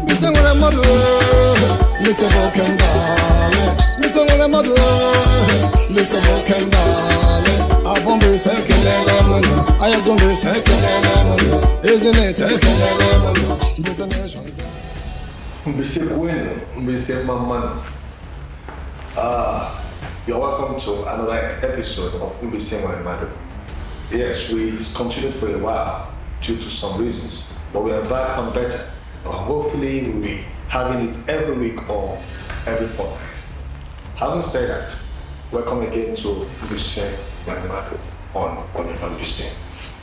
Mbaise Nwere Madu, Mbaise Nwere Madu, Mbaise Abombe sekelele mono, ayazombe sekelele mono, ezine tekelele mono, Mbaise nation. Mbaise Nwere Madu. You're welcome to another episode of Mbaise Nwere Madu. Yes, we discontinued for a while due to some reasons, but we are back on better. Hopefully we'll be having it every week or every fortnight. Having said that, welcome again to Mbaise Nwere Madu on Onyonyo.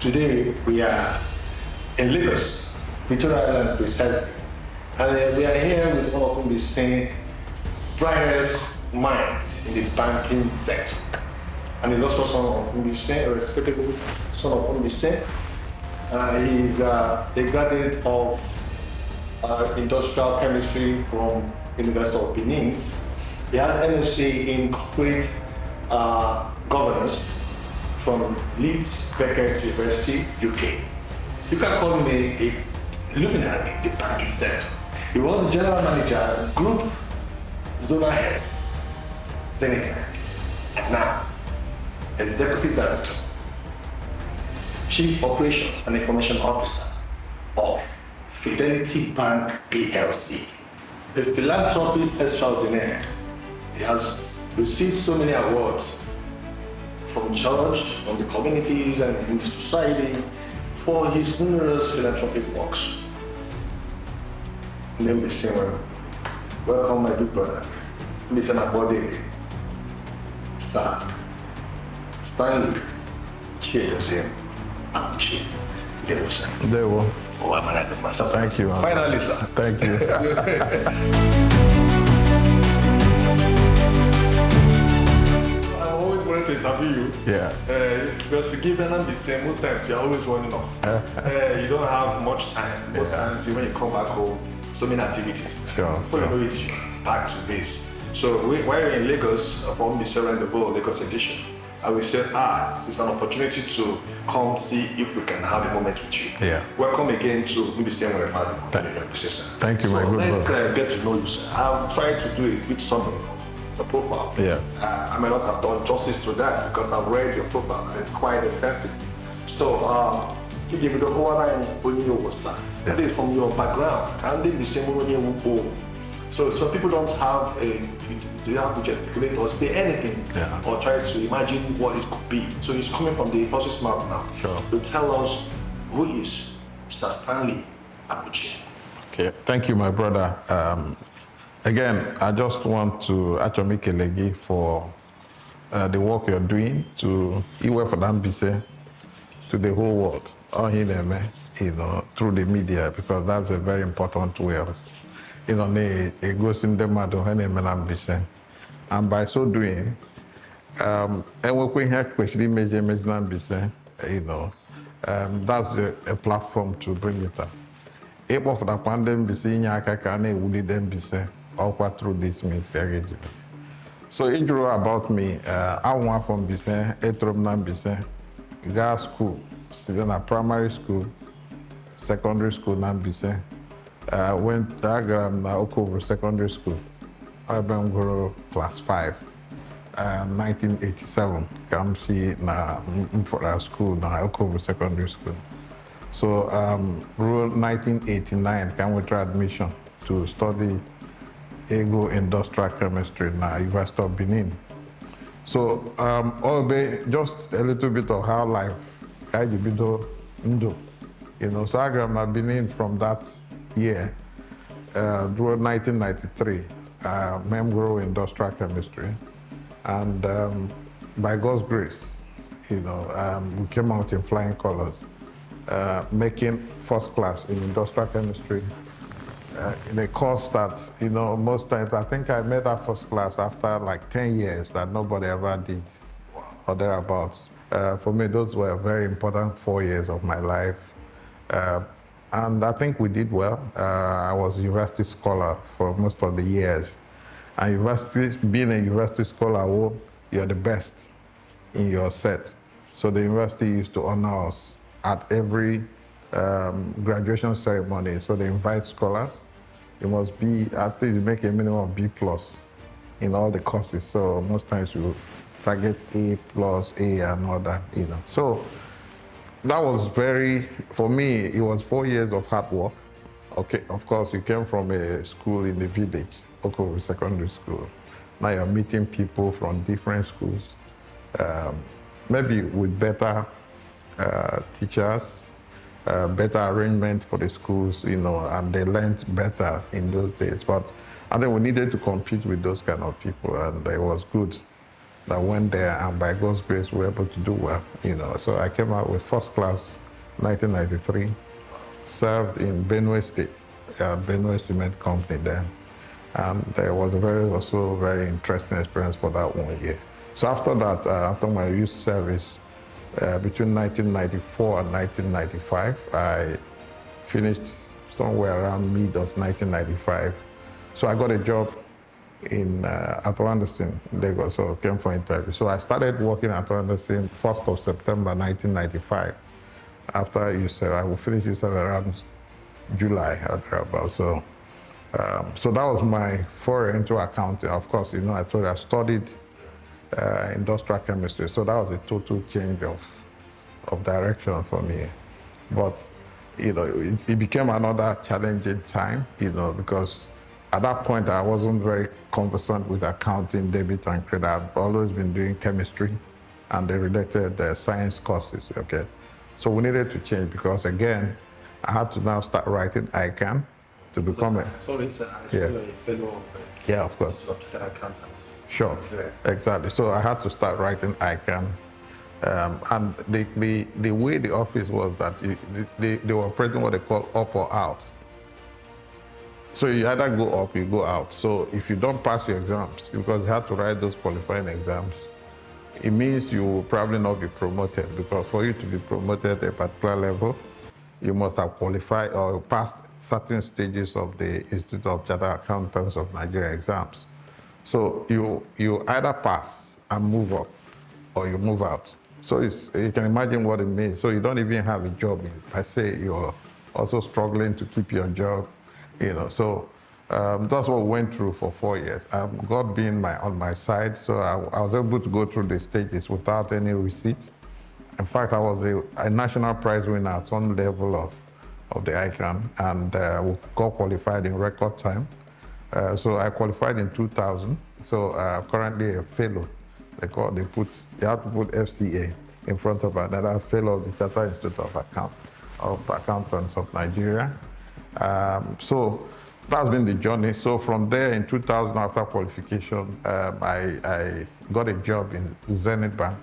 Today we are in Lagos, Victoria Island precisely, and we are here with one of Mbaise's brightest minds in the banking sector. And he's also son of Mbaise, a respectable son of Mbaise. He's a graduate of industrial chemistry from University of Benin. He has MSc in corporate governance from Leeds Beckett University, UK. You can call him a luminary in the banking sector. He was the general manager, group zonal head, Stanley, and now executive director, chief operations and information officer of Fidelity Bank PLC, a philanthropist extraordinaire. He has received so many awards from church, from the communities, and in the society for his numerous philanthropic works. Mbaise Nwere, welcome, my good brother. Mbaise Nwere Sir Stanley Amuchie. There we go. Oh, I'm an master. Thank you. Finally, sir. Thank you. I always wanted to interview you. Yeah. Because you give an Mbaise, most times you're always running off. You don't have much time. Most times when you come back home, so many activities. Sure. Before you know it, you're back to base. So while we're in Lagos, from Mbaise and the Bowl Lagos edition, I will say, it's an opportunity to come see if we can have a moment with you. Yeah. Welcome again to Mbaise Nwere Madu. Thank you, my good let's brother. get to know you, sir. I'm trying to do a quick summary of the profile. Yeah. I may not have done justice to that because I've read your profile and it's quite extensive. So, you give me the Onyonyo Onyonyo. That is from your background. And then the same Onyonyo. So people don't have they have to gesticulate or say anything or try to imagine what it could be. So it's coming from the horse's mouth now. Sure. To tell us who is Sir Stanley Amuchie. Okay. Thank you, my brother. Again, I just want to actually make a legi for the work you're doing to Iwe for Mbaise, to the whole world, through the media, because that's a very important way of it goes in the Mbaise. And by so doing, and we have especially major Mbaise, that's a platform to bring it up. If of the pandemic Mbaise, Mbaise, all through this means. So intro about me, I want from Mbaise, Mbaise, girls school, primary school, secondary school, Mbaise. Went diagram na Okovo Secondary School, Urban Ngor class 5, 1987. Come see na Mfora school na Okovo Secondary School. So rule 1989 can we try admission to study Ego Industrial Chemistry na University of Benin. So just a little bit of how life Ndo. So I got Benin from that year, through 1993, Ngor Industrial Chemistry, and by God's grace, we came out in flying colors, making first class in industrial chemistry, in a course that, most times, I think I made that first class after like 10 years that nobody ever did, or thereabouts. For me, those were very important 4 years of my life. And I think we did well. I was a university scholar for most of the years. And being a university scholar, you're the best in your set. So the university used to honor us at every graduation ceremony. So they invite scholars. You must be, I think you make a minimum of B plus in all the courses. So most times you target A plus, A and all that, So that was for me, it was 4 years of hard work. Okay, of course, you came from a school in the village, Okovo Secondary School. Now you're meeting people from different schools, maybe with better teachers, better arrangement for the schools, and they learned better in those days. But I think we needed to compete with those kind of people, and it was good that went there, and by God's grace, we were able to do well, So I came out with first class 1993, served in Benue State, Benue Cement Company then. And it was also very interesting experience for that 1 year. So after that, after my youth service, between 1994 and 1995, I finished somewhere around mid of 1995. So I got a job at Anderson, Lagos, so I came for interview. So I started working at Anderson 1st of September 1995. After you said I will finish it around July at about. So that was my foray into accounting. Of course, I told you I studied industrial chemistry, so that was a total change of direction for me. But it became another challenging time, because at that point I wasn't very conversant with accounting, debit and credit. I've always been doing chemistry and the related science courses. Okay, so we needed to change because again, I had to now start writing ICANN to become a. Sorry, sir, I saw a fellow of yeah, of course. Chartered accountants. Sure, exactly. So I had to start writing ICANN. And the way the office was that they were operating what they call up or out. So you either go up, you go out. So if you don't pass your exams, because you have to write those qualifying exams, it means you will probably not be promoted, because for you to be promoted at a particular level, you must have qualified or passed certain stages of the Institute of Chartered Accountants of Nigeria exams. So you either pass and move up, or you move out. So you can imagine what it means. So you don't even have a job. I say you're also struggling to keep your job, So that's what we went through for 4 years. God being on my side, so I was able to go through the stages without any receipts. In fact, I was a national prize winner at some level of the ICANN, and we got qualified in record time. So I qualified in 2000. So currently a fellow. You have to put FCA in front of another fellow of the Chartered Institute of Accountants of Nigeria. So that's been the journey. So from there in 2000, after qualification, I got a job in Zenith Bank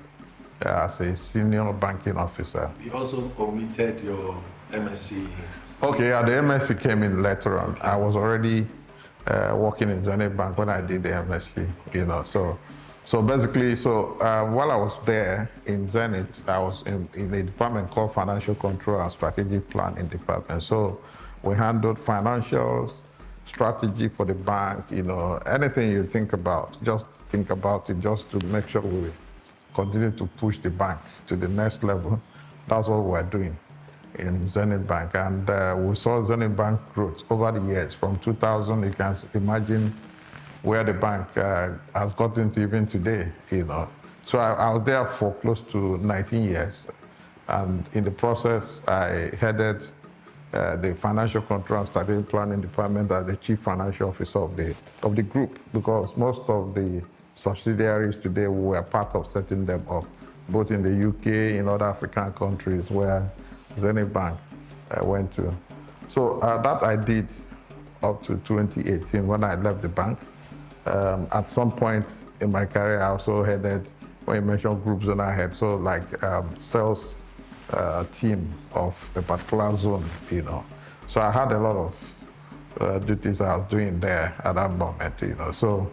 as a senior banking officer. You also omitted your MSc. Okay, yeah, the MSc came in later on. I was already working in Zenith Bank when I did the MSc, So basically, while I was there in Zenith, I was in a department called Financial Control and Strategic Planning Department. So we handled financials, strategy for the bank, anything you think about, just think about it just to make sure we continue to push the bank to the next level. That's what we're doing in Zenith Bank. And we saw Zenith Bank growth over the years. From 2000, you can imagine where the bank has gotten to even today, So I was there for close to 19 years. And in the process, I headed the Financial Control and Strategic Planning Department as the Chief Financial Officer of the group, because most of the subsidiaries today were part of setting them up, both in the UK, in other African countries where Zenith Bank went to. So that I did up to 2018 when I left the bank. At some point in my career, I also headed, when you mentioned group zone, I had sales team of a particular zone, So I had a lot of duties I was doing there at that moment, So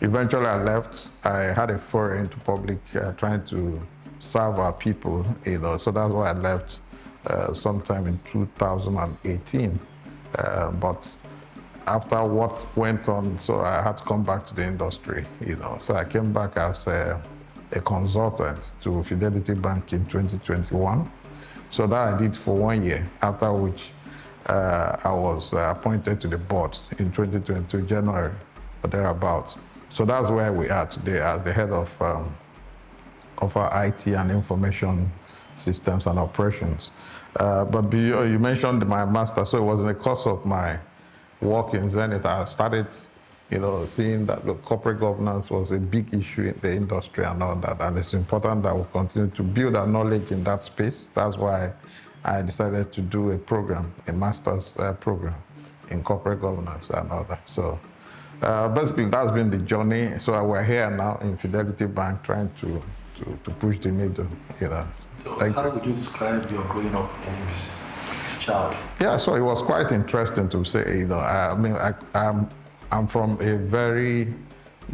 eventually I left. I had a foray into public, trying to serve our people, So that's why I left sometime in 2018. But after what went on, so I had to come back to the industry, So I came back as a consultant to Fidelity Bank in 2021. So that I did for 1 year, after which I was appointed to the board in 2022, January, or thereabouts. So that's where we are today as the head of our IT and information systems and operations. But you mentioned my master, so it was in the course of my work in Zenith, I started seeing that the corporate governance was a big issue in the industry and all that, and it's important that we continue to build our knowledge in that space. That's why I decided to do a program, a master's program in corporate governance and all that. So basically that's been the journey. So we're here now in Fidelity Bank trying to push the needle, So how would you describe your growing up in Mbaise as a child? Yeah, so it was quite interesting to say, I'm from a very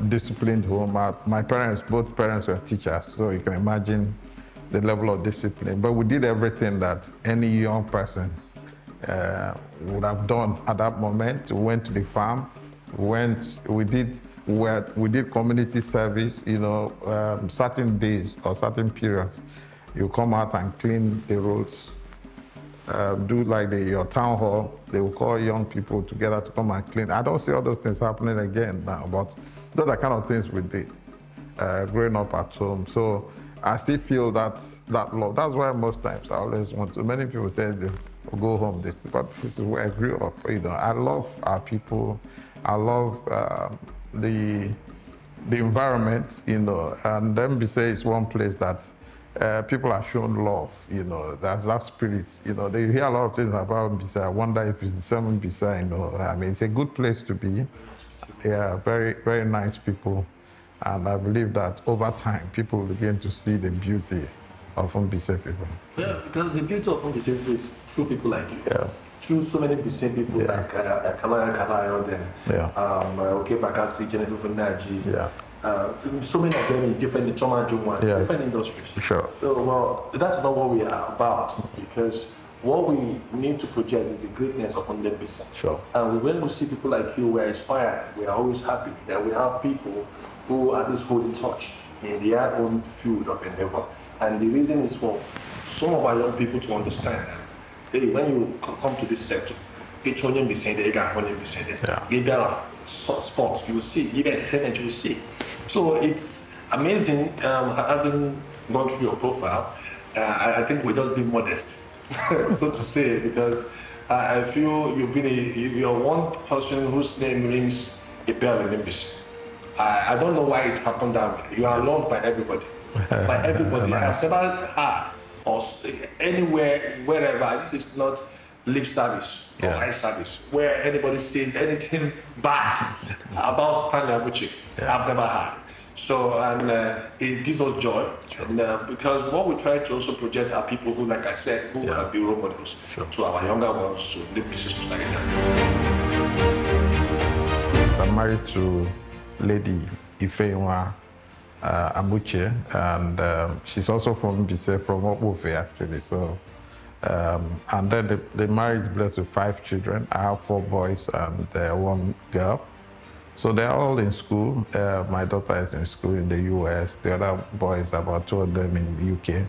disciplined home. My parents, both parents were teachers, so you can imagine the level of discipline. But we did everything that any young person would have done at that moment. We went to the farm, we did community service, certain days or certain periods. You come out and clean the roads, do like your town hall. They will call young people together to come and clean. I don't see all those things happening again now, but those are kind of things we did growing up at home. So I still feel that love. That's why most times I always want to. Many people say they go home, but this is where I grew up. I love our people. I love the environment. And Mbaise is one place that people are shown love, that's that spirit. They hear a lot of things about Mbaise. I wonder if it's the same Mbaise, it's a good place to be. They are very, very nice people. And I believe that over time, people will begin to see the beauty of Mbaise people. Yeah, because the beauty of Mbaise people is through people like you. Yeah. Through so many Mbaise people like Kalayo, okay, Bakasi, Jennifer Funaji. Yeah. So many of them in different different industries. Sure. So, well, that's not what we are about, because what we need to project is the greatness of Mbaise. Sure. And when we see people like you, we're inspired. We are always happy that we have people who are this holding touch in their own field of endeavor. And the reason is for some of our young people to understand that, hey, when you come to this sector, get Onyonyo be saying they got Onyonyo be saying that. Give that sports, you will see. Give entertainment, you will see. So it's amazing having gone through your profile. I think we're just being modest, so to say, because I feel you're one person whose name rings a bell in Mbaise. I don't know why it happened that way. You are loved by everybody. By everybody. I've never heard or anywhere, wherever. This is not lip service or eye service, where anybody says anything bad about Stanley Amuchie. I've never heard. So, and it gives us joy. And, because what we try to also project are people who, like I said, who can be role models to our younger ones, to the business society. I'm married to Lady Ezinwa Amuchie, and she's also from Mbaise, from Okpala actually. So, and then the marriage is blessed with 5 children. I have 4 boys and 1 girl. So they're all in school. My daughter is in school in the US. The other boys, about 2 of them in the UK.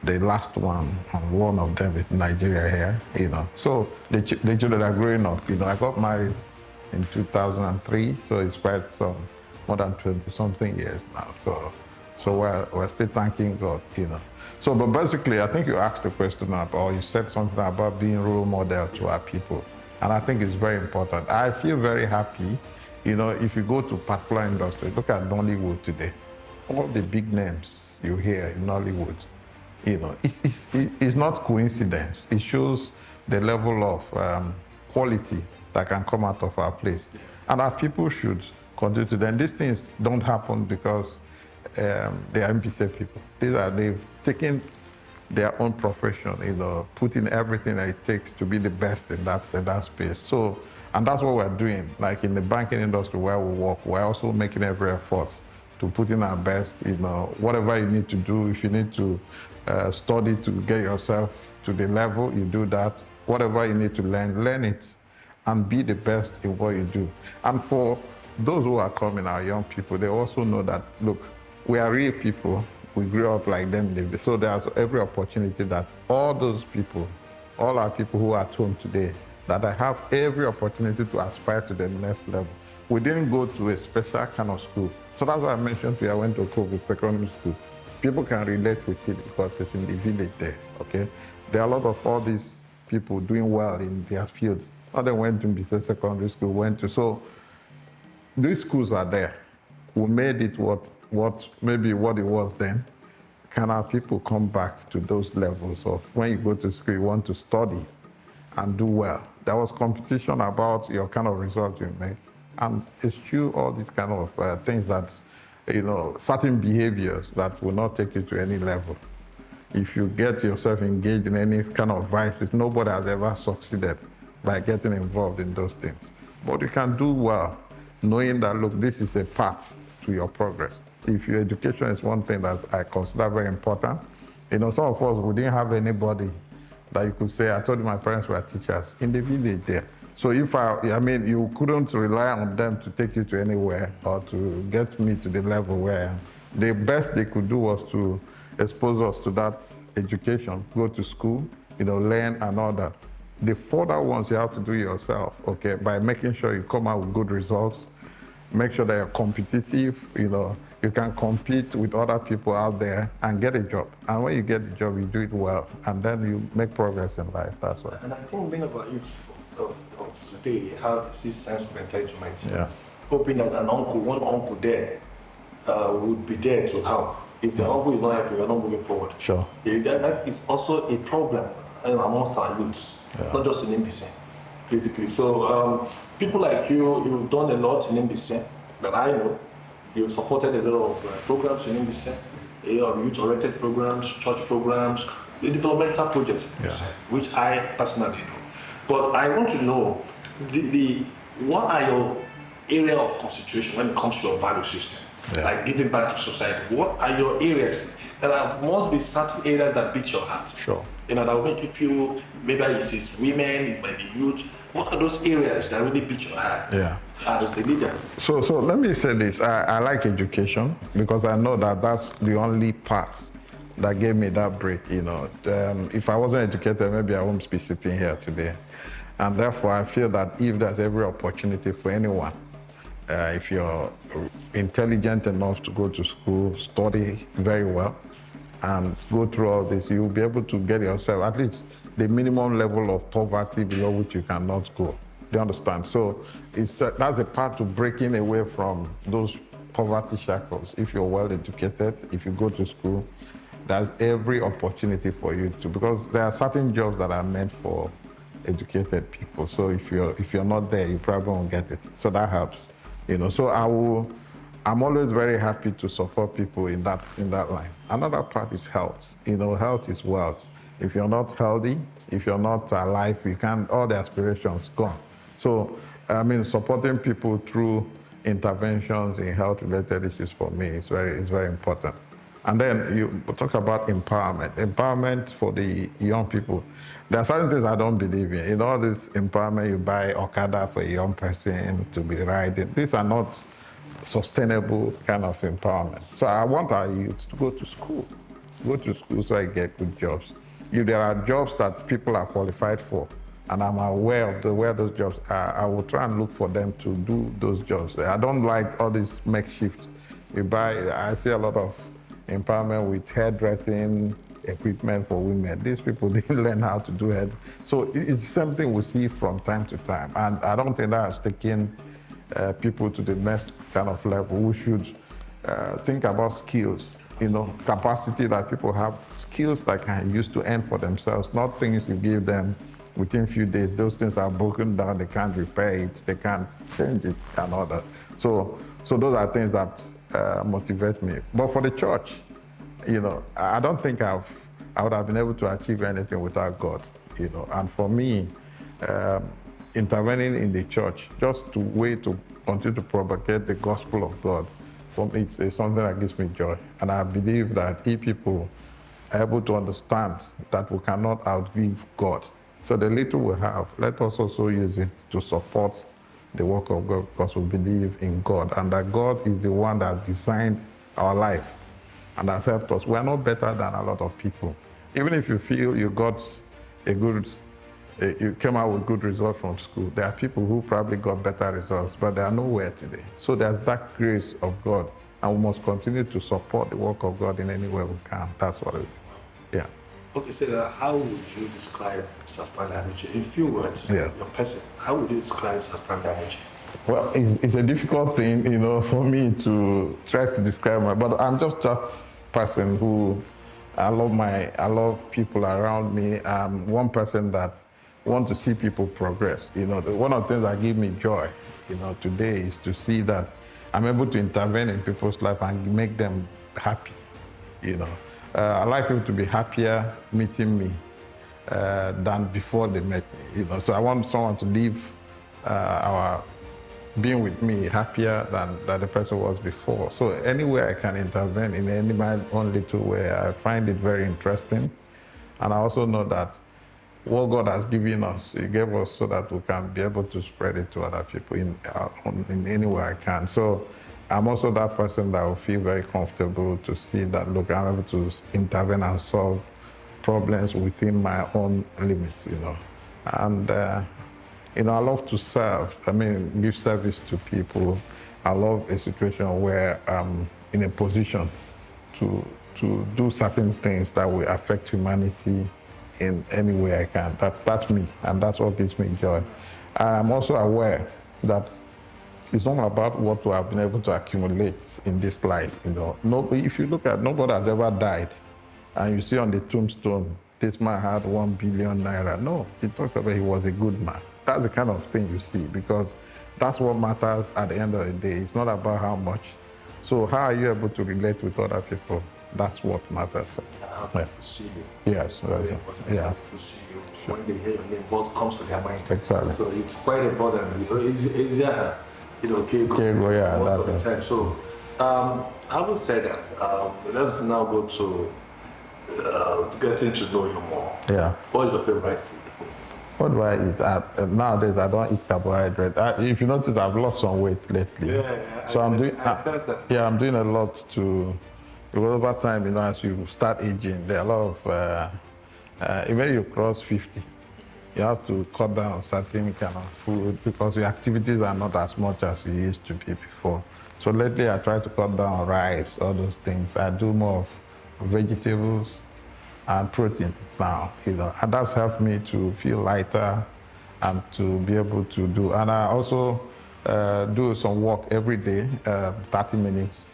The last one of them is in Nigeria here. So the children are growing up. I got married in 2003, so it's quite more than 20-something years now. So we're still thanking God, So, but basically, I think you asked a question or you said something about being role model to our people. And I think it's very important. I feel very happy, if you go to particular industry, look at Nollywood today. All the big names you hear in Nollywood, it's not coincidence. It shows the level of quality that can come out of our place. And our people should continue to. Then these things don't happen because they are Mbaise people. They've taken their own profession, putting everything that it takes to be the best in that space. So, and that's what we're doing. Like in the banking industry where we work, we're also making every effort to put in our best, whatever you need to do. If you need to study to get yourself to the level, you do that. Whatever you need to learn it and be the best in what you do. And for those who are coming, our young people, they also know that, look, we are real people. we grew up like them. So there's every opportunity that all those people, all our people who are at home today, that I have every opportunity to aspire to the next level. We didn't go to a special kind of school. So that's why I mentioned to you, I went to Okobo Secondary School. People can relate with it because it's in the village there, okay? There are a lot of all these people doing well in their fields. Others went to Mbaise Secondary School, so these schools are there. We made it maybe what it was then. Can our people come back to those levels of when you go to school, you want to study and do well? There was competition about your kind of result you make. And it's true, all these kind of things that, certain behaviors that will not take you to any level. If you get yourself engaged in any kind of vices, nobody has ever succeeded by getting involved in those things. But you can do well, knowing that, look, this is a path to your progress. If your education is one thing that I consider very important, some of us, we didn't have anybody that you could say, I told you my parents were teachers in the village there. So if you couldn't rely on them to take you to anywhere or to get me to the level where the best they could do was to expose us to that education, go to school, learn and all that. The further ones you have to do yourself, okay, by making sure you come out with good results, make sure that you're competitive, you can compete with other people out there and get a job. And when you get the job, you do it well, and then you make progress in life, that's what. And I think many of our youth of today have this sense of entitlement. Yeah. Hoping that one uncle there would be there to help. If the uncle is not helping, we're not moving forward. Sure. That is also a problem amongst our youths, not just in Mbaise, basically. So people like you've done a lot in Mbaise that I know. You've supported a lot of programs in Mbaise, youth-oriented programs, church programs, developmental projects, which I personally know. But I want to know what are your area of concentration when it comes to your value system, like giving back to society? What are your areas? There must be certain areas that beat your heart. Sure. That will make you feel, maybe it's women, it might be youth. What are those areas that really beat your heart? Yeah. As the leader. So let me say this. I like education because I know that that's the only path that gave me that break. If I wasn't educated, maybe I wouldn't be sitting here today. And therefore, I feel that if there's every opportunity for anyone, if you're intelligent enough to go to school, study very well, and go through all this, you'll be able to get yourself at least the minimum level of poverty below which you cannot go. Do you understand? So that's a part to breaking away from those poverty shackles. If you're well educated, if you go to school, there's every opportunity for you to, because there are certain jobs that are meant for educated people. So if you're not there, you probably won't get it. So that helps. So I'm always very happy to support people in that line. Another part is health. Health is wealth. If you're not healthy, if you're not alive, all the aspirations gone. So, supporting people through interventions in health-related issues for me is very important. And then you talk about empowerment. Empowerment for the young people. There are certain things I don't believe in. In all this empowerment, you buy Okada for a young person to be riding. These are not sustainable kind of empowerment. So I want our youth to go to school. Go to school so I get good jobs. If there are jobs that people are qualified for, and I'm aware of where those jobs are, I will try and look for them to do those jobs. I don't like all this makeshift. I see a lot of empowerment with hairdressing equipment for women. These people didn't learn how to do it. So it's something we see from time to time. And I don't think that has taken people to the next kind of level. We should think about skills, capacity that people have, skills that can use to earn for themselves, not things you give them within a few days. Those things are broken down, they can't repair it, they can't change it and all that. So those are things that motivate me. But for the church, I don't think I would have been able to achieve anything without God, And for me, intervening in the church, just to continue to propagate the gospel of God, for me, it's something that gives me joy. And I believe that if people are able to understand that we cannot outgive God, so the little we have, let us also use it to support the work of God, because we believe in God, and that God is the one that designed our life. and has helped us. We are not better than a lot of people. Even if you feel you got you came out with good results from school, there are people who probably got better results, but they are nowhere today. So there's that grace of God, and we must continue to support the work of God in any way we can. That's what it is. Yeah. Okay, so how would you describe Sir Stanley Amuchie? In few words, Yeah. your person, how would you describe Sir Stanley Amuchie? Well, it's a difficult thing, for me to try to describe but I'm just that person who I love people around me. I'm one person that want to see people progress. One of the things that give me joy, today is to see that I'm able to intervene in people's life and make them happy. I like people to be happier meeting me than before they met me. So I want someone to leave being with me happier than the person was before. So anywhere I can intervene in my own little way, I find it very interesting. And I also know that what God has given us, He gave us so that we can be able to spread it to other people in any way I can. So I'm also that person that will feel very comfortable to see that, look, I'm able to intervene and solve problems within my own limits, And, I love to serve, give service to people. I love a situation where I'm in a position to do certain things that will affect humanity in any way I can. That's me, and that's what gives me joy. I'm also aware that it's not about what we have been able to accumulate in this life. If you look at, nobody has ever died, and you see on the tombstone, this man had 1 billion naira. No, it talks about he was a good man. That's the kind of thing you see, because that's what matters at the end of the day. It's not about how much. So how are you able to relate with other people? That's what matters. How people see you. Yes. Very important. Yeah. How people see you. When they hear your name, what comes to their mind. Exactly. So it's quite important. It's easier, Kego, yeah, most of the time. So having said that, let's now go to getting to know you more. Yeah. What is your favorite food? What do I eat? Nowadays, I don't eat carbohydrate. If you notice, I've lost some weight lately. Yeah. So I sense that. Yeah, I'm doing a lot because over time, as you start aging, there are a lot of, when you cross 50, you have to cut down on certain kind of food because your activities are not as much as you used to be before. So lately, I try to cut down on rice, all those things. I do more of vegetables and protein now, and that's helped me to feel lighter and to be able to do. And I also do some work every day, 30 minutes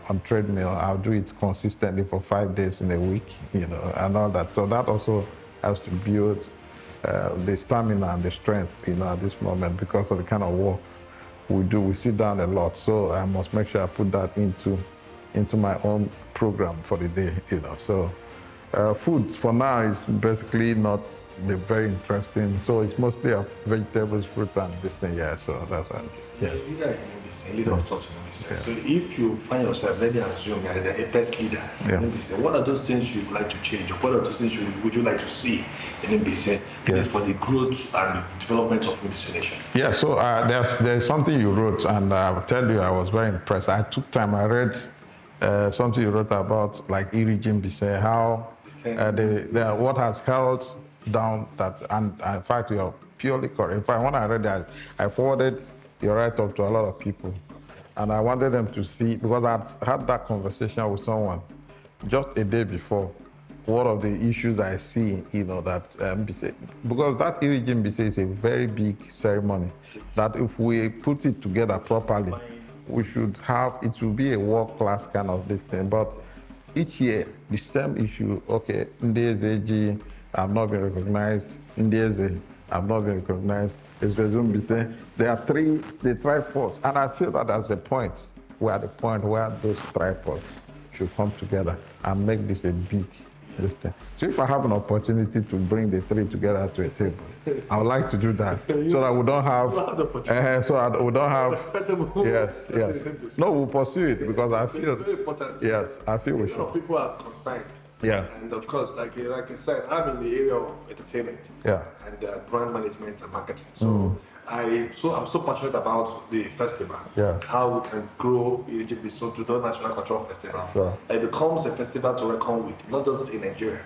on treadmill. I'll do it consistently for 5 days in a week, and all that. So that also helps to build the stamina and the strength, at this moment, because of the kind of work we do. We sit down a lot, so I must make sure I put that into my own program for the day, So food for now is basically not the very interesting. So it's mostly of vegetables, fruits, and this thing. Yeah, so that's it. Yeah. You guys in leader of thought in Mbaise. Yeah. So if you find yourself, let me assume you're a best leader in Mbaise, what are those things you'd like to change? Or what are those things would you like to see in Mbaise for the growth and development of Mbaise nation? Yeah, so there's something you wrote, and I'll tell you, I was very impressed. I took time, I read something you wrote about like Iri-Ji Mbaise, how what has held down that, and in fact you're purely correct. In fact, when I read that, I forwarded your write-up to a lot of people, and I wanted them to see, because I'd had that conversation with someone just a day before, one of the issues that I see, that Mbaise, because that Iri-Ji Mbaise is a very big ceremony, that if we put it together properly, we should have, it will be a world-class kind of this thing. But each year, the same issue, okay, Ndeze have not been recognized, Ndeze have not been recognized, there are the tripods, and I feel that as a point, we're at the point where those tripods should come together and make this a big thing. So if I have an opportunity to bring the three together to a table, I would like to do that, so that we don't have, yes. No, we'll pursue it, because I feel, very important. Yes, I feel we should. People are concerned. Yeah. And of course, like I said, I'm in the area of entertainment. Yeah. And brand management and marketing. So I'm so passionate about the festival. Yeah. How we can grow Iri-Ji Mbaise to the National Cultural Festival. Sure. It becomes a festival to reckon with, not just in Nigeria.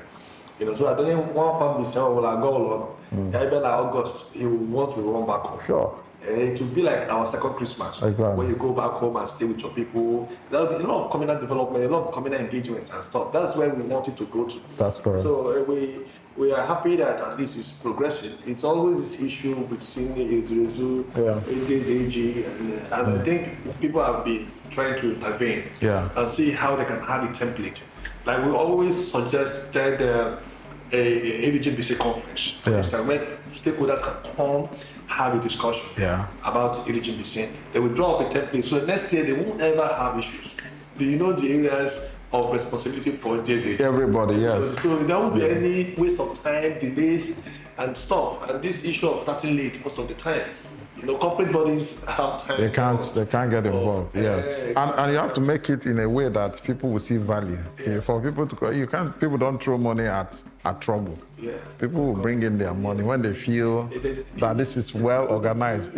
So I don't know one family say, "Well, I go along." Maybe like August, he will want to run back home. Sure. It will be like our second Christmas, Exactly. when you go back home and stay with your people. There'll be a lot of communal development, a lot of communal engagement and stuff. That's where we want it to go to. That's correct. So we are happy that at least it's progressing. It's always this issue between Ezuzu, AG, and I think people have been trying to intervene and see how they can have a template. Like we always suggested a Iri-Ji Mbaise conference, where stakeholders can come have a discussion about Iri-Ji Mbaise. They will draw up a template, so next year they won't ever have issues. The areas of responsibility for JJ. Everybody, yes. So there won't be any waste of time, delays, and stuff. And this issue of starting late most of the time. Corporate bodies have time. They can't get involved. And you have to make it in a way that people will see value. For people to people don't throw money at trouble. People will bring in their money when they feel that this is well organized,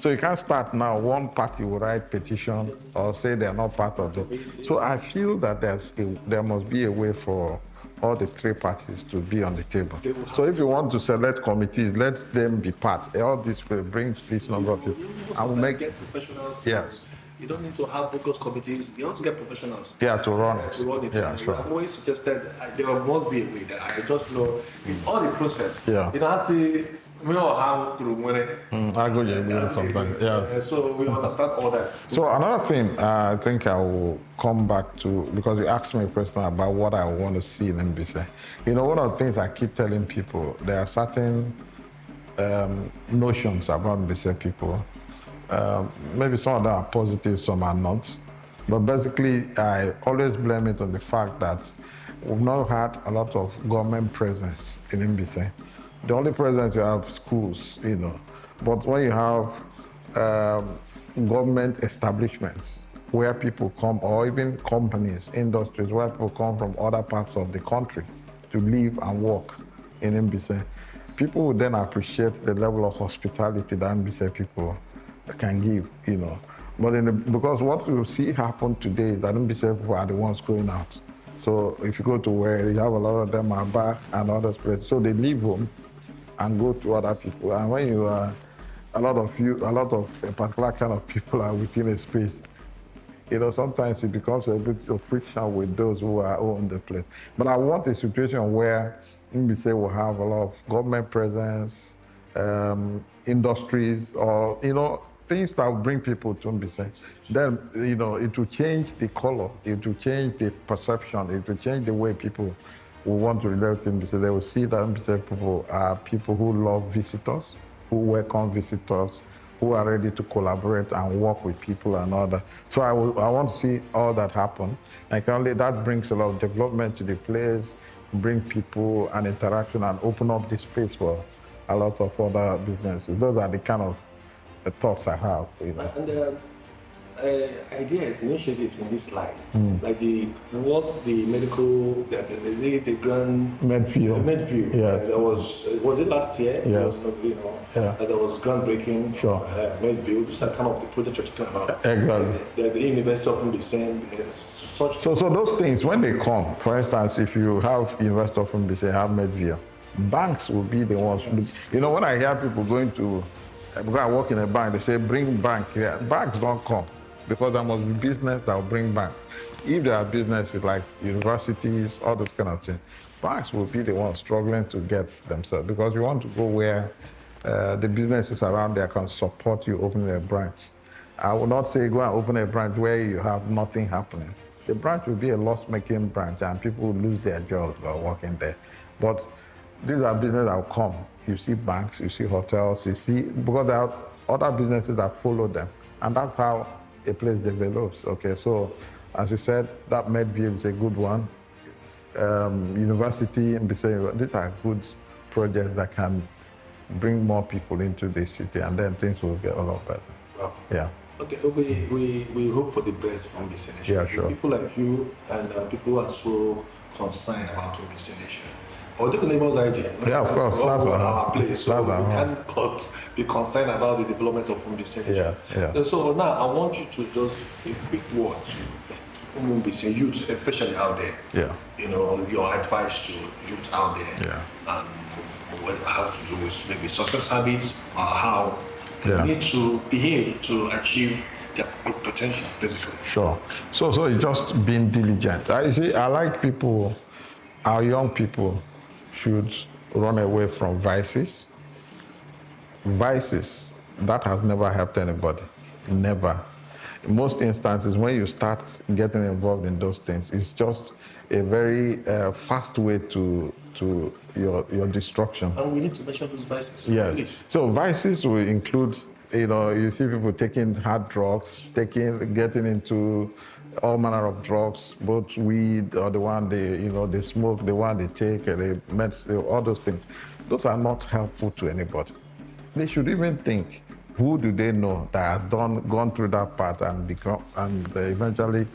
So you can't start now, one party will write petition or say they're not part of it. So I feel that there must be a way for all the three parties to be on the table. So if you want to select committees, let them be part. All this will bring this number of people. I will make professionals. Yes. You don't need to have focus committees. You also get professionals. To run it. Sure. I've always suggested there must be a way that I just know it's all the process. I see we all have to win it. I go sometimes. Yes. So we understand all that. So another thing I think I will come back to, because you asked me a question about what I want to see in Mbaise. One of the things I keep telling people, there are certain notions about Mbaise people. Maybe some of them are positive, some are not. But basically, I always blame it on the fact that we've not had a lot of government presence in Mbaise. The only presence you have schools, But when you have government establishments where people come, or even companies, industries, where people come from other parts of the country to live and work in Mbaise, people would then appreciate the level of hospitality that Mbaise people can give, But because what you see happen today is that Mbaise people are the ones going out. So if you go to where you have a lot of them are back and other places, so they leave home and go to other people. And when you are, a lot of a particular kind of people are within a space, sometimes it becomes a bit of friction with those who are on the place. But I want a situation where Mbaise will have a lot of government presence, industries, or, things that will bring people to Mbaise. Then, it will change the color, it will change the perception, it will change the way people will want to relate to Mbaise. They will see that Mbaise people are people who love visitors, who welcome visitors, who are ready to collaborate and work with people and all that. So I want to see all that happen. And only that brings a lot of development to the place, bring people and interaction and open up the space for a lot of other businesses. Those are the kind of thoughts I have. And ideas, initiatives in this line, like the medical, the grand Medview. Yes. Was it last year? Yes. There was groundbreaking. Sure. Medview. These are kind of the projects you're talking about. Exactly. The University of Mbaise, such. So those things, when they come, for instance, if you have University of Mbaise, have Medview, banks will be the ones. When I hear people going to, because I work in a bank, they say bring bank here. Banks don't come, because there must be business that will bring banks. If there are businesses like universities, all those kind of things, banks will be the ones struggling to get themselves, because you want to go where the businesses around there can support you opening a branch. I will not say go and open a branch where you have nothing happening. The branch will be a loss-making branch and people will lose their jobs by working there. But these are businesses that will come. You see banks, you see hotels, because there are other businesses that follow them. And that's how a place develops. Okay, so as you said, that Medview is a good one. University, these are good projects that can bring more people into the city, and then things will get a lot better. Wow. Yeah. Okay, we hope for the best from this initiative. Yeah, sure. People like you and people who are so concerned about this initiative Or the neighbors IG. Yeah, of course. That's our place. So we our can't but be concerned about the development of Mbaise. Yeah. So now I want you to just a quick word to Mbaise youth, especially out there. Yeah. You know, your advice to youth out there. Yeah. And what how to do with maybe success habits or how they need to behave to achieve their potential, basically. Sure. So it's just being diligent. I like people, our young people should run away from vices. Vices, that has never helped anybody. Never. In most instances, when you start getting involved in those things, it's just a very fast way to your destruction. And we need to mention those vices. Yes. Please. So vices will include, you see people taking hard drugs, getting into all manner of drugs, both weed or the one they smoke, the one they take, all those things. Those are not helpful to anybody. They should even think, who do they know that has gone through that path and eventually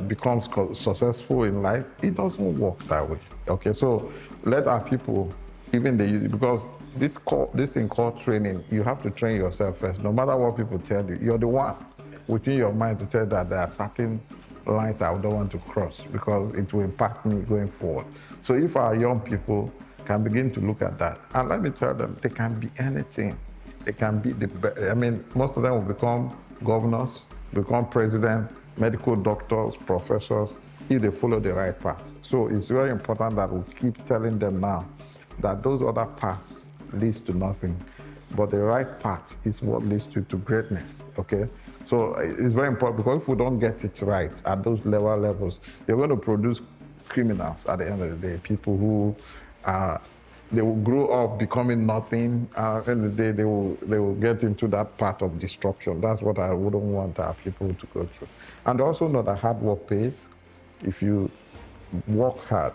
becomes successful in life? It doesn't work that way. Okay, so let our people, even because this thing called training, you have to train yourself first. No matter what people tell you, you're the one within your mind to tell that there are certain lines I don't want to cross because it will impact me going forward. So if our young people can begin to look at that, and let me tell them, they can be anything. They can be most of them will become governors, become president, medical doctors, professors, if they follow the right path. So it's very important that we keep telling them now that those other paths leads to nothing, but the right path is what leads you to greatness, okay? So it's very important because if we don't get it right at those levels, they're going to produce criminals at the end of the day, people who they will grow up becoming nothing. At the end of the day, they will get into that path of destruction. That's what I wouldn't want our people to go through. And also know that hard work pays. If you work hard,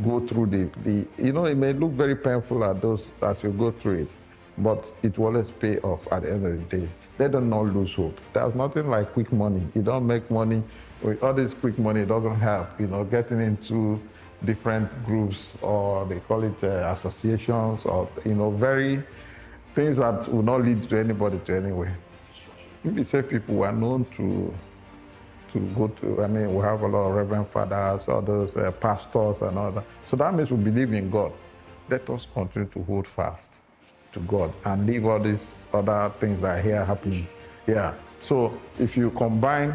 go through it may look very painful at those as you go through it, but it will always pay off at the end of the day. They don't not lose hope. There's nothing like quick money. You don't make money with all this quick money. It doesn't help. Getting into different groups, or they call it associations, or very things that will not lead to anybody to anywhere. We say people are known to go to. We have a lot of reverend fathers, all those pastors and all that. So that means we believe in God. Let us continue to hold fast to God and leave all these other things that are here happening. Yeah. So if you combine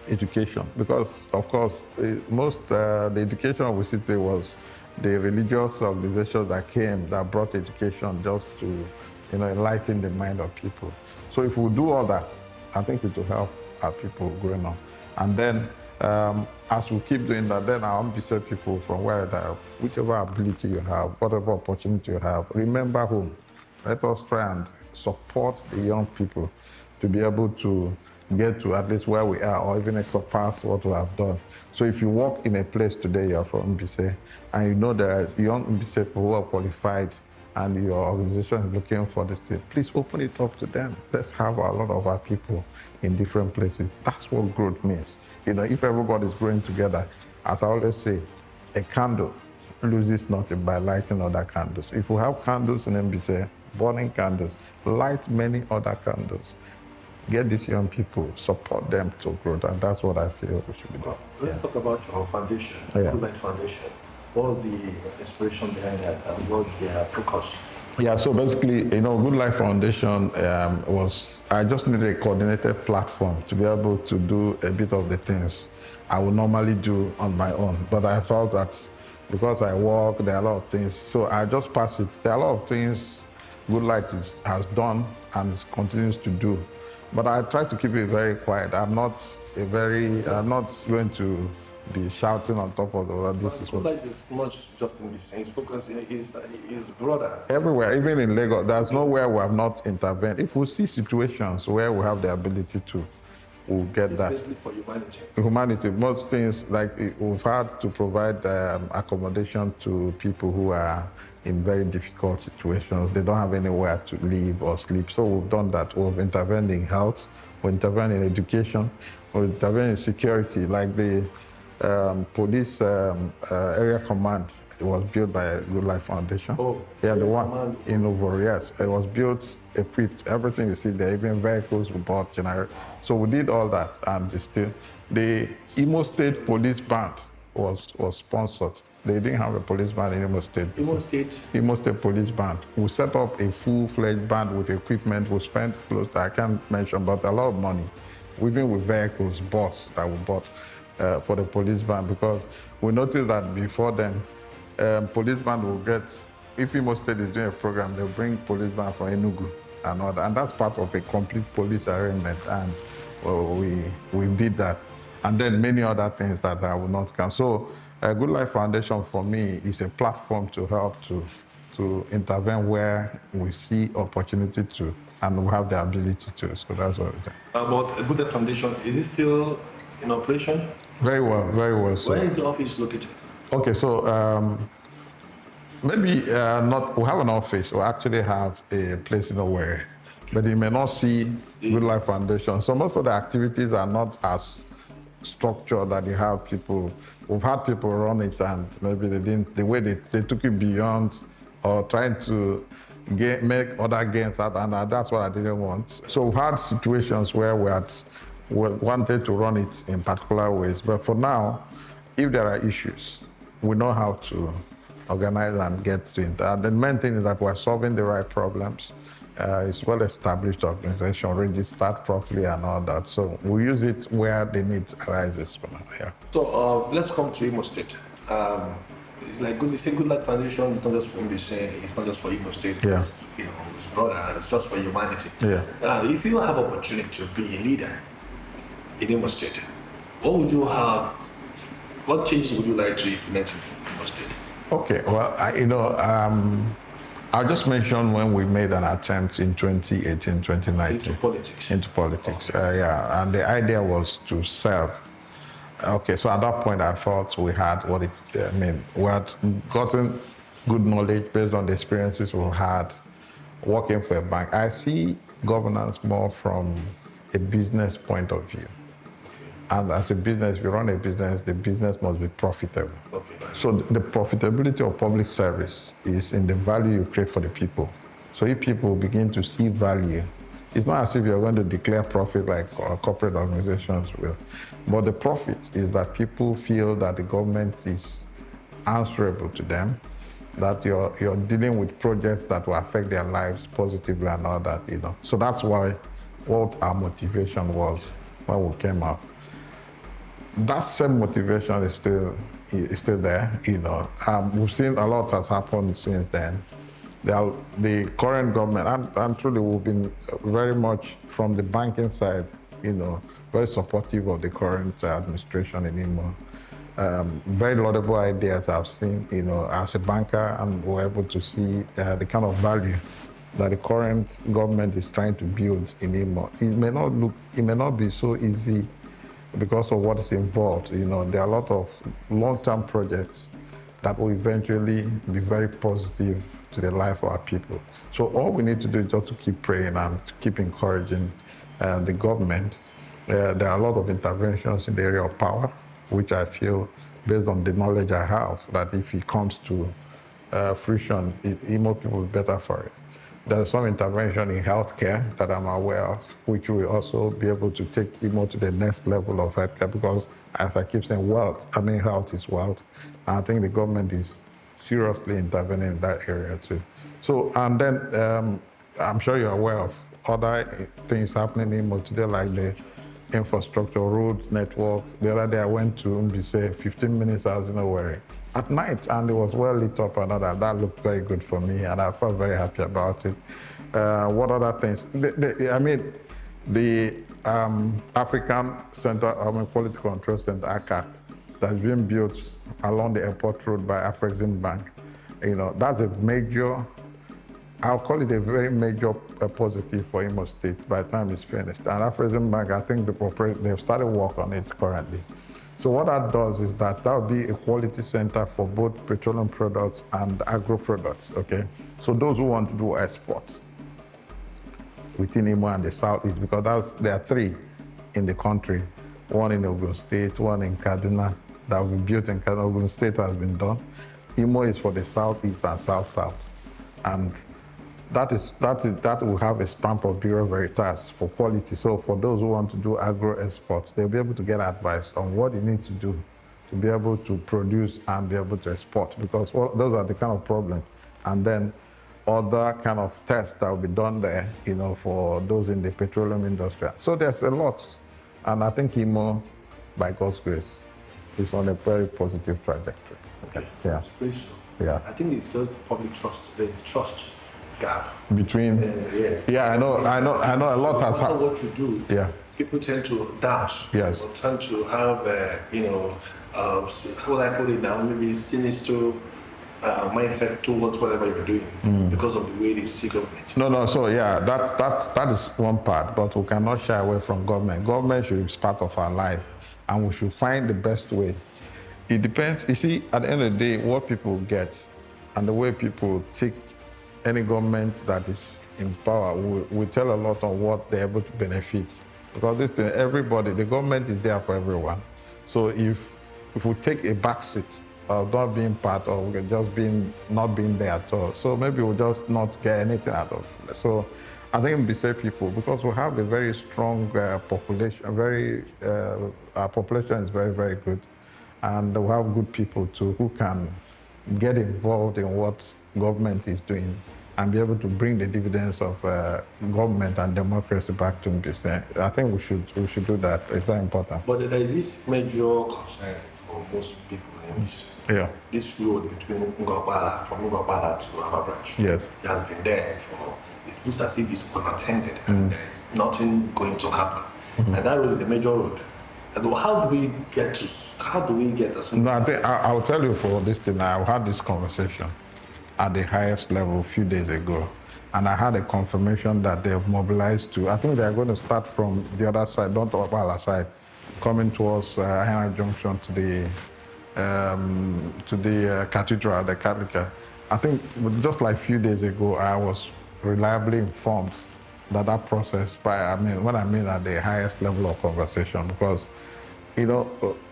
education, because of course most the education we see was the religious organizations that brought education just to enlighten the mind of people. So if we do all that, I think it will help our people growing up. And then as we keep doing that, then our Mbaise people from whichever ability you have, whatever opportunity you have, remember home. Let us try and support the young people to be able to get to at least where we are, or even surpass what we have done. So if you walk in a place today, you're from Mbaise, and you know there are young Mbaise people who are qualified, and your organization is looking for this thing, please open it up to them. Let's have a lot of our people in different places. That's what growth means. If everybody is growing together, as I always say, a candle loses nothing by lighting other candles. If we have candles in Mbaise, burning candles, light many other candles. Get these young people, support them to grow, and that's what I feel we should be doing. Let's talk about your foundation, Good Foundation. What was the inspiration behind that, and what was their focus? Yeah, so basically, Good Life Foundation I just needed a coordinated platform to be able to do a bit of the things I would normally do on my own. But I felt that because I work, there are a lot of things, so I just pass it. There are a lot of things Good Light has done and continues to do. But I try to keep it very quiet. I'm not going to be shouting on top of the world. This is what. It's not just in this sense, because he's broader. Everywhere, even in Lagos, there's nowhere we have not intervened. If we see situations where we have the ability to, we'll get that. Especially for humanity. Humanity, most things like we've had to provide accommodation to people who are in very difficult situations. They don't have anywhere to live or sleep. So we've done that. We've intervened in health, we've intervened in education, we've intervened in security, like the police area command. It was built by Good Life Foundation. Oh, yeah, the one in Over, yes. It was built, equipped, everything you see there, even vehicles we bought, So we did all that, and the Imo State Police Band was sponsored. They didn't have a police band in Imo State. Imo State? Imo State Police Band. We set up a full-fledged band with equipment. We spent close to, I can't mention, but a lot of money, even with vehicles, bus that we bought for the police band, because we noticed that before then, police band will get, if Imo State is doing a program, they'll bring police band from Enugu and all that, and that's part of a complete police arrangement, and we did that. And then many other things that I will not count. So Good Life Foundation for me is a platform to help to intervene where we see opportunity to, and we have the ability to. So that's what it is. About Good Life Foundation, is it still in operation? Very well. So, where is the office located? Okay, so maybe not, we have an office, we actually have a place in Owerri, but you may not see Good Life Foundation. So most of the activities are not as structured that you have people, we've had people run it and maybe they didn't, the way they took it beyond or trying to make other gains out, and that's what I didn't want. So we've had situations where we wanted to run it in particular ways, but for now, if there are issues, we know how to organize and get to it. And the main thing is that we're solving the right problems. It's well-established organization, registered properly and all that. So we use it where the need arises for now, yeah. So let's come to Imo State. It's like Good Life Foundation is not just for Mbaise, it's not just for Imo State, yeah. It's, it's broader, it's just for humanity. Yeah. If you have opportunity to be a leader in Imo State, what changes would you like to implement in Imo State? Okay, well, I'll just mention when we made an attempt in 2018, 2019. Into politics, yeah. And the idea was to serve. Okay, so at that point I thought we had we had gotten good knowledge based on the experiences we had working for a bank. I see governance more from a business point of view. And as a business, if you run a business, the business must be profitable. Okay. So the profitability of public service is in the value you create for the people. So if people begin to see value, it's not as if you're going to declare profit like corporate organizations will. But the profit is that people feel that the government is answerable to them, that you're dealing with projects that will affect their lives positively and all that, So that's what our motivation was when we came up. That same motivation is still there, We've seen a lot has happened since then. The current government, and truly we've been very much from the banking side, very supportive of the current administration in Imo. Very laudable ideas I've seen, as a banker, and we're able to see the kind of value that the current government is trying to build in Imo. It may not be so easy because of what is involved. There are a lot of long-term projects that will eventually be very positive to the life of our people. So all we need to do is just to keep praying and to keep encouraging the government. There are a lot of interventions in the area of power, which I feel, based on the knowledge I have, that if it comes to fruition, Imo people will be better for it. There's some intervention in healthcare that I'm aware of, which will also be able to take Imo to the next level of healthcare, because as I keep saying, health is wealth. And I think the government is seriously intervening in that area too. So, and then I'm sure you're aware of other things happening in Imo today, like the infrastructure, road network. The other day I went to Mbaise, 15 minutes I was in Owerri at night, and it was well lit up and all that. That looked very good for me, and I felt very happy about it. What other things? The African Center, Quality Control Center, ACAC, that's been built along the airport road by Afrexim Bank. That's a major, I'll call it a very major positive for Imo State by the time it's finished. And Afrexim Bank, I think they've started work on it currently. So what that does is that will be a quality center for both petroleum products and agro products, okay? So those who want to do export within Imo and the Southeast, because there are 3 in the country, one in Ogun State, one in Kaduna, that will be built in Ogun State has been done. Imo is for the southeast and south-south. And that will have a stamp of Bureau Veritas for quality. So for those who want to do agro exports, they'll be able to get advice on what they need to do to be able to produce and be able to export, because those are the kind of problems. And then other kind of tests that will be done there, for those in the petroleum industry. So there's a lot. And I think Imo, by God's grace, is on a very positive trajectory. Okay. Yeah. That's pretty sure. Yeah. I think it's just public trust. There's a trust gap. Between, I know a lot has happened. happened. What you do, people tend to doubt. Yes. Or tend to have, how would I put it now? Maybe sinister mindset towards whatever you're doing because of the way they see government. No. So that is one part, but we cannot shy away from government. Government should be part of our life, and we should find the best way. It depends. You see, at the end of the day, what people get and the way people take any government that is in power will tell a lot on what they're able to benefit. Because this thing, everybody, the government is there for everyone. So if we take a back seat of not being part of just not being there at all, so maybe we'll just not get anything out of it. So I think Mbaise people, because we have a very strong population, our population is very, very good, and we have good people too who can get involved in what government is doing and be able to bring the dividends of government and democracy back to Mbaise. I think we should do that. It's very important. But there is this major concern for most people in this. Yeah. This road between Ngor-okpala, from Ngor-okpala to our branch, Yes. it has been there for, it looks as if it's unattended and there's nothing going to happen. And that road is the major road. And how do we get us? No, I think I'll tell you for this thing. I had this conversation at the highest level a few days ago, and I had a confirmation that they've mobilized to. I think they are going to start from the other side, not the Okpala side, coming towards Ahena Junction to the cathedral, the Catholic. I think just like a few days ago, I was reliably informed that process when I mean at the highest level of conversation, because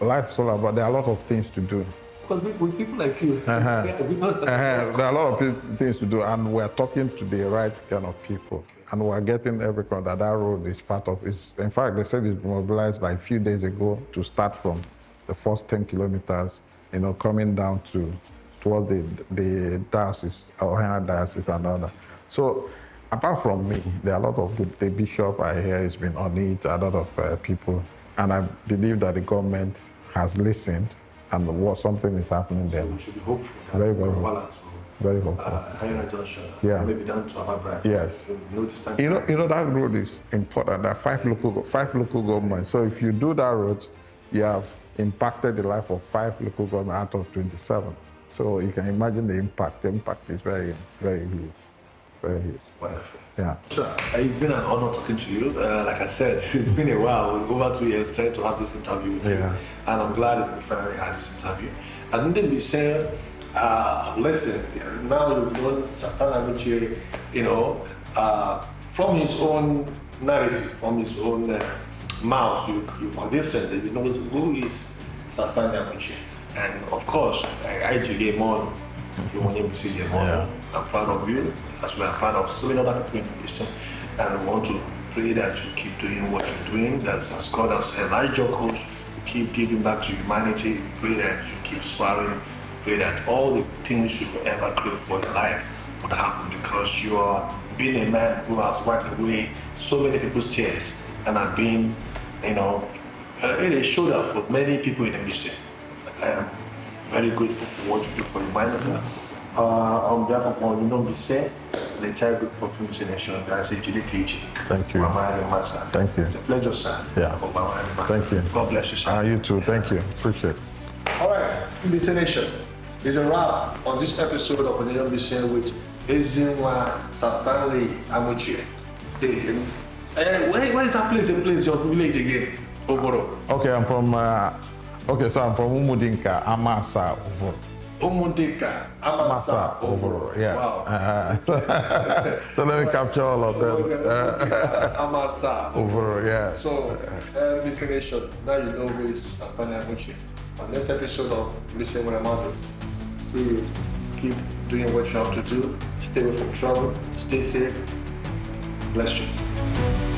life is all about, there are a lot of things to do. Because with people like you, there are a lot of things to do, and we're talking to the right kind of people, and we're getting every kind that road is part of it. In fact, they said it's mobilized like a few days ago to start from the first 10 kilometers, coming down towards the diocese, or Henry diocese and all that. So apart from me, there are a lot of good, the bishop I hear has been on it, a lot of people, and I believe that the government has listened and something is happening there. So we should be hopeful. Very, very hopeful. Very hopeful. Ahena Junction, maybe down to our branch. Yes. That road is important. There are five local governments. So if you do that road, you have impacted the life of 5 local governments out of 27. So you can imagine the impact. The impact is very, very huge. Very huge. Wonderful. Yeah. Sir, it's been an honor talking to you. Like I said, it's been a while, over 2 years trying to have this interview with you. And I'm glad that we finally had this interview. And then we said, listen, now you've known Sir Stanley Amuchie, from his own narrative, from his own mouth, you've auditioned that you know who is Sir Stanley Amuchie. And of course, Iri-Ji game on. You want him to see them on. I'm proud of you, as well. I'm proud of so many other people in this. And I want to pray that you keep doing what you're doing, that as God has Elijah coach, you keep giving back to humanity. Pray that you keep sparring. Pray that all the things you ever crave for in life would happen, because you are being a man who has wiped away so many people's tears and have been, a shoulder for many people in the mission. I am very grateful for what you do for humanity. On behalf of Onyonyo Mbaise, the entire group of Films Nation, I say Iri-Ji. Thank you. Thank you. It's a pleasure, sir. Yeah. Thank you. God bless you, sir. You too. Thank you. Appreciate it. All right, Mbaise Nation. It's a wrap on this episode of Onyonyo Mbaise with Ezinwa Sir Stanley Amuchie. Where is that place? A place your village again? Oboro. Okay, I'm from Umudinka, Amasa, Ovoro. Umudinka, Amasa, Ovoro. Yes. Wow. So let me capture all of them. Amasa, Ovoro, yeah. So, Mr. Nation, now you know who is Sir Stanley Amuchie. on next episode of Mbaise Nwere Madu. See you. Keep doing what you have to do. Stay away from trouble. Stay safe. Bless you.